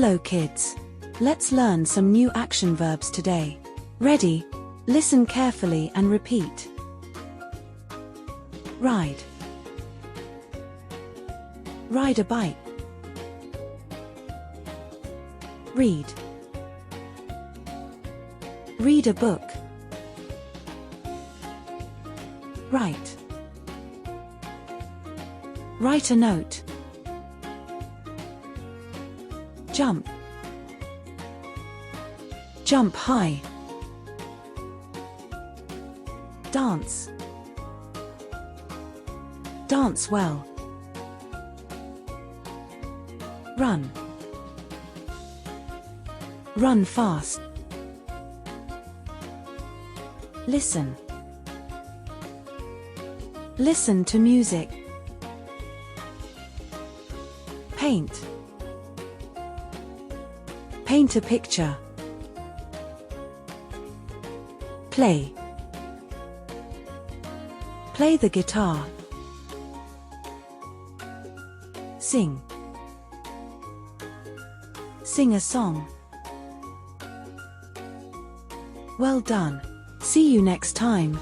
Hello kids. Let's learn some new action verbs today. Ready? Listen carefully and repeat. Ride. Ride a bike. Read. Read a book. Write. Write a note. Jump. Jump high. Dance. Dance well. Run. Run fast. Listen. Listen to music. Paint. Paint a picture. Play. Play the guitar. Sing. Sing a song. Well done. See you next time.